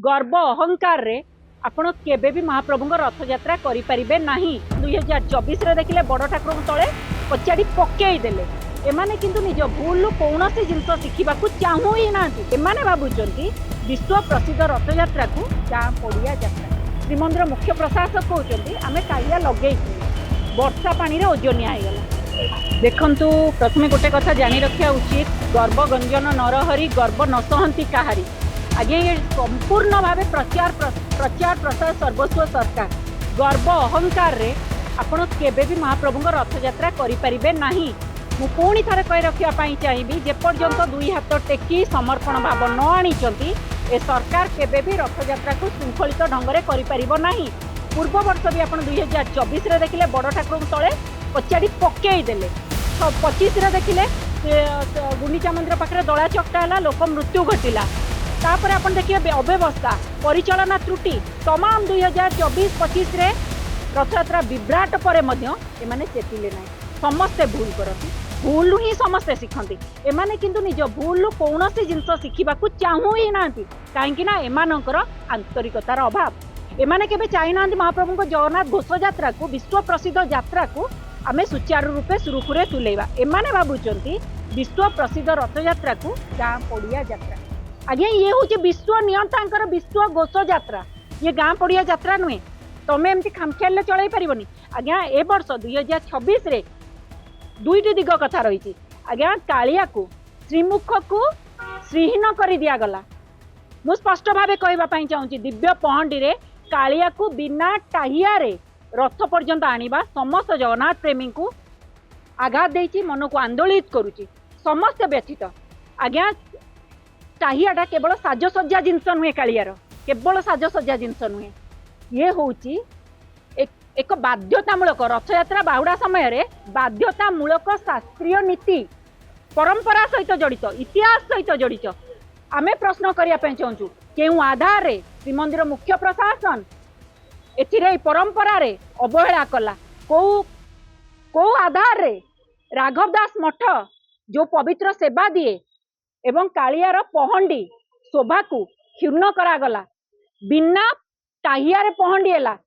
गर्व अहंकार रे आपण केबे भी महाप्रभु रथ यात्रा करि परिबे नाही। 2024 रे देखिले बड़ ठाकुर तले पचाड़ी पकई देले एमाने किंतु निज भूल कौन जिनस शिखा चाहू ही ना। एमाने भावुंट विश्व प्रसिद्ध रथ यात्रा को गाँ पड़िया यात्रा। श्रीमंदिर मुख्य प्रशासक कहते आम टाइया लगे वर्षा पानी रे ओजनिया होगला। देखंतु प्रथमे गोटे कथा जानी रखा उचित, गर्व गंजन नरहरी गर्व न सहंती काहारी। आगे ये संपूर्ण भाव प्रचार प्रसार सर्वस्व सरकार। गर्व अहंकार रे आपण केबे भी महाप्रभु रथ यात्रा करि परिबे नाही। मु पुणी थरे कहि रखिया चाहिए जेपर्यंत दुई हाथ टेकी समर्पण भाव न आनीचंती ए सरकार केबे भी रथ यात्रा को श्रृंखलित ढंग से करि परिबो नाही। पूर्व वर्ष भी आपण 2024 रे देखिले बड़ ठाकुर तले पचाड़ी पकई देले। 25 रे देखिले गुंडीचा मंदिर पाखे दला चकटा है, लोक मृत्यु घटिला। तापर आपण देखिए अव्यवस्था परिचालना त्रुटि तमाम 2024-25 रे रथयात्रा विभ्राट पर एमाने चेतिले ना। समस्ते भूल करती, भूल ही समस्ते शिखती। एमाने किंतु निज भूल कौन जिनस शिखा चाहू ही ना, कहीं एमानकर आंतरिकतार अभाव। एमाने केबे चाहि ना महाप्रभु जगन्नाथ घोष यात्रा को विश्व प्रसिद्ध यात्रा को आम सुचारू रूपे सुरुखुरे तुलेबा। एमाने भावुंट विश्व प्रसिद्ध रथ यात्रा को गाँ पड़िया यात्रा। आज्ञा ये हूँ विश्व नियंता विश्व घोष यात्रा, ये गाँ पड़िया यात्रा नुहे। तमें एमती खामख्याल चल पारबनी। आज्ञा ए वर्ष 2026 रे दुईटी दिग कथा रही। आज्ञा कालिया को श्रीमुख को श्रीहीन कर दिगला। मु स्पष्ट भाव कहवाई चाहूँगी दिव्य पहंडी रे कालिया को बिना टाहिया रे रथ पर्यंत आनिबा समस्त जगन्नाथ प्रेमी को आघात देती, मन को आंदोलित करुच्ची समस्त व्यथित। आज्ञा टाहियाटा केवल साजसज्जा जिनस नुहे, कालियार केवल साजसज्जा जिनस नुहे। ये हूँ एक बाध्यतामूलक रथयात्रा बाहुड़ा समय रे बाध्यतामूलक शास्त्रीय नीति परंपरा सहित जड़ित, इतिहास सहित जड़ित। आमे प्रश्न करने चाहूँ क्यों आधार रे श्रीमंदिर मुख्य प्रशासन एथिरे परंपरा रे अवहेला कला। को आधार रे राघव दास मठ जो पवित्र सेवा दिए एवं कालियार पहंडी शोभा को क्षुण्ण करागला। बिना टाहिया रे पहंडी है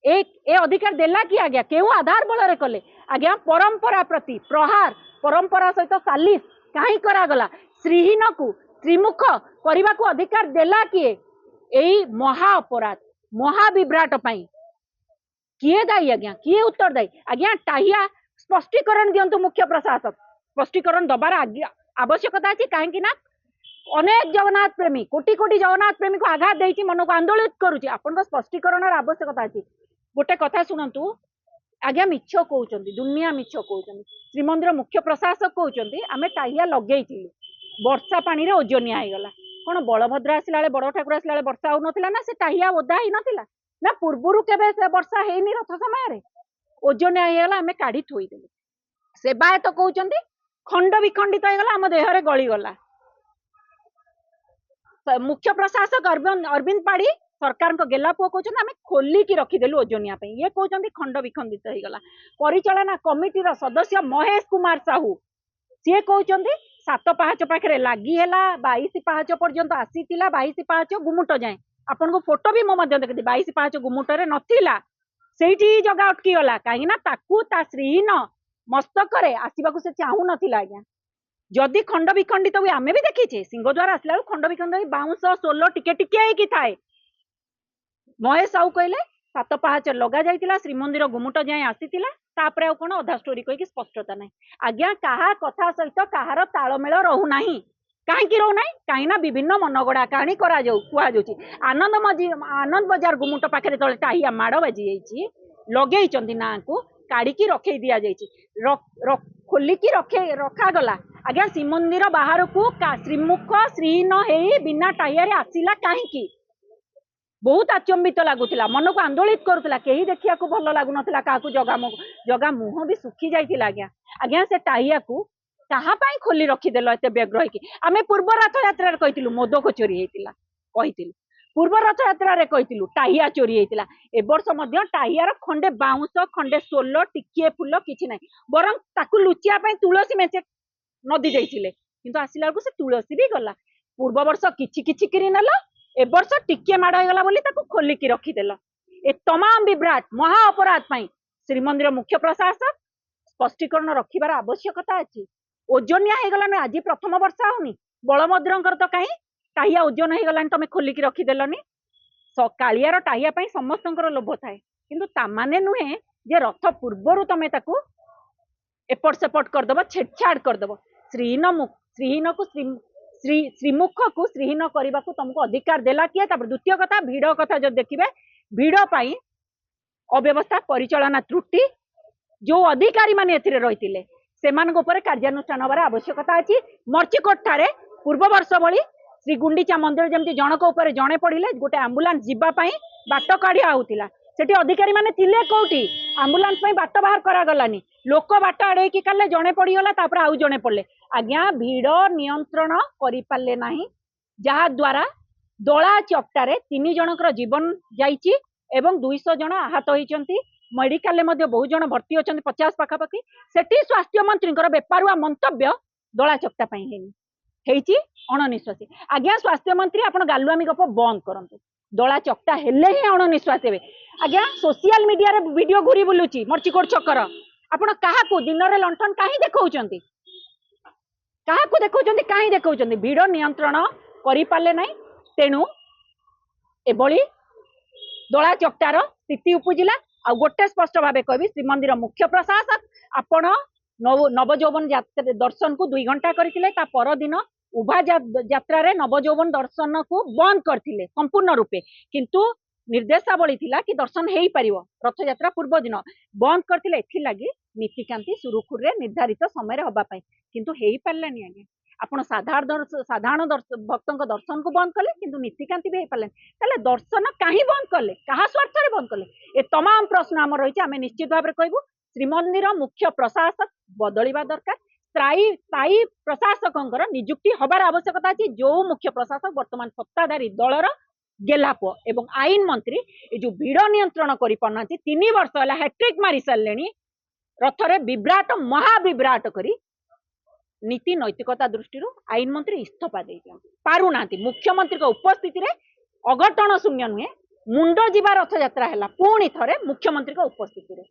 ए अधिकार देला कि आज्ञा क्यों आधार बल कले? आज्ञा परंपरा प्रति प्रहार, परंपरा सहित सालिस कहीं करागला। श्रीहीन को त्रिमुख करने को अधिकार देला किए? यही महा अपराध महाविभ्राट पाई किए दायी? आज्ञा किए उत्तरदायी? आज्ञा टाहिया स्पष्टीकरण दिंतु मुख्य प्रशासक, स्पष्टीकरण दबार आवश्यकता अच्छी। कहीं अनेक जगन्नाथ प्रेमी कोटी कोटी जगन्नाथ प्रेमी को आघात देती, मन को आंदोलित करुच्ची। आपन स्पष्टीकरण आवश्यकता अच्छी। गोटे कथा शुणु आज्ञा मिछ कहते, दुनिया मिछ कहते। श्रीमंदिर मुख्य प्रशासक कहते आम टाहिया लगे वर्षा पानी रे ओजनिया होगला। कौन बलभद्र आसला बड़ ठाकुर आसला वर्षा हो ना ना, से टाहिया ओदा ही नथिला ना? पूर्वर केबे से वर्षा हेनी रथ समय ओजनिया होगला, आम काढ़ी थोईदेले। सेवायत कहते खंड विखंडित होगला, आम देहरे गलीगला। मुख्य प्रशासक अरविंद पाड़ी सरकार गेला पुओ कहते आम खोलिकी रखीदेलु ओजनिया। ये कहते खंड विखंडित होगला। परिचालना कमिटी सदस्य महेश कुमार साहू सी कहते 7 पाहाच पाखे लगी है 22 पाहाच पर्यंत आसी 22 पाहाच गुमुट जाए। आपन को फोटो भी मो देखी 22 पाहाच गुमुटे नथिला, सेठी जगह अटकी गला। कहीं ताकू ता श्रीहीन मस्तक आसवाक से चाहू नथिला। आज्ञा जदि खंड विखंडित हुए आमे भी देखीचे, सिंहद्वार आसला खंड विखंडित बाउंस सोल टिके टिके होगी थाए। महेश साहू कहले 7 पाहाच लगा जाइतिला, श्रीमंदिर गुमुट जाए आसीतिला। तापरे आ कोन अधा स्टोरी कहि स्पष्टता नहीं। आज्ञा कहा कथा सहित कहार तालमेल रहूना। कहीं रहूना? कहीं विभिन्न मनगड़ा कहानी करा कुआ जाउची। आनंद बजार गुमुट पाखे तले टाहिया माड़ बाजी जाइए, लगे ना को काढ़ी रखे दि जाइए, खोलिकी रखागला। आज्ञा श्रीमंदिर बाहर को श्रीमुख श्रीहीन हो बिना टाइया आसला कहीं? बहुत आचंबित लगुला, मन को आंदोलित करुला। कहीं देखा भल लगुन क्या जगह मुह भी सुखी जाइए। आज्ञा आज्ञा से टाहिया को कहाँ खोली रखीदेल एत व्यग्र होगी? आम पूर्व रथ यात्रा कहलु मोदक चोरी होता, कही पूर्व रथ यात्रा कहलु टाहिया चोरी होता। ए वर्ष टाहियार खंडे बाउंस खंडे सोल टिके फुल किसी ना, बर ताकू लुचिया तुलसी मेचे नदी जाइए, किंतु आसला से तुलसी भी गला। पूर्व वर्ष किछि किछि किरी नेला, ए वर्ष टिके माड़ होगला बोली ताको खोलिकी रखीदेल ए तमाम विभ्राट महा अपराध पाई श्रीमंदिर मुख्य प्रशासक स्पष्टीकरण रखिबार आवश्यकता अछि। ओजनिया हेगलान आज प्रथम वर्षा होनी बलभद्रंकर तो कहीं टाहिया ओजन हेगलान तमे खोलिकी रखीदेलनी कालियार टाहिया पाई समस्तंकर लोभ थाए किंतु तामाने नुहे जे रथ पूर्वर तमे ताकू एपट सेपट करदेव छेड़छाड़ करदेव श्रीहीन को श्रीमुख को श्रीहीन करने को तुमको अधिकार देला किए। द्वितीय कथा भिड़ कथा जो देखिए भिड़ पाई अव्यवस्था परिचालना त्रुटि जो अधिकारी माने एथिरे रहितिले सेमान ऊपर कार्यानुष्ठान हबार आवश्यकता अछि। मर्चिकोट ठारे पूर्व वर्ष भली श्री गुंडीचा मंदिर जमती जनक ऊपर जणे पड़िले गोटे आंबुलांस जीवा पाई बाट काढ़िया होतिला सेठी अधिकारी माने थिले कोठी आंबुलांस पाई बाट बाहर करा गलानी लोक बाट आड़े की काले जणे पड़ीगला तापर आउ जणे पड़ले आज्ञा भिड़ नियंत्रण करि पाले नाही जहा द्वारा दला चकटारे 3 जनकर जीवन जाइछि एवं 200 जन आहत होइचंती मेडिकल मध्ये बहु जन भर्ती होचंती 50 पाखापाखि सेठी स्वास्थ्य मंत्री बेपारुआ मंतव्य दला चकटा पाई हेइछि अणनिश्वासी। आज्ञा स्वास्थ्य मंत्री आपण गालुआमी गप बंद करंतु दला चकटा हेले ही अणनिश्वास हेबे। आज्ञा सोशल मीडिया रे वीडियो घुरी बुलुची मर्चिकोट छकर आपण काहाकू दिन रे लंठन काहे देखौचंती काहाकू देखौचंती काहे देखौचंती भिड़ नियंत्रण करि पाले नै तेनु एबोली दला चकटार स्थिति उपजिला। आ गोटे स्पष्ट भाव कहबी श्रीमंदिर मुख्य प्रशासक आपण नवजौवन दर्शन को 2 घंटा करथिले ता पर दिन उभा यात्रा रे नवजौवन दर्शन को बंद करथिले संपूर्ण रूपे किंतु निर्देशावली थिला कि दर्शन हेई परिवो रथ यात्रा पूर्व दिन बंद करथिले एथि लागि नीतिकांति सुरुखुर रे निर्धारित समय रे हबा पई किंतु हेई पारलानी। आगे आपण साधारण भक्तों दर्शन को बंद कले किंतु नीतिकांति भी पारे ताले दर्शन कहीं बंद कले कहा स्वार्थ रे बंद कले ए तमाम प्रश्न आम रही आम निश्चित भाव में कहबू श्रीमंदिर मुख्य प्रशासक बदलिबा दरकार स्थायी प्रशासक नियुक्ति हबार आवश्यकता अच्छी जो मुख्य प्रशासक वर्तमान सत्ताधारी दलर गेलाप एवं आईन मंत्री जो भिड़ नियंत्रण कर 3 वर्ष है हैट्रिक मारी सारे रथरे विभ्राट महाविभ्राट करी नीति नैतिकता दृष्टि आईन मंत्री इस्तीफा दे पारुना मुख्यमंत्री उपस्थिति रे अघटन शून्य नुहे मुंड जीवा रथ यात्रा है पुणी थे मुख्यमंत्री उपस्थिति रे।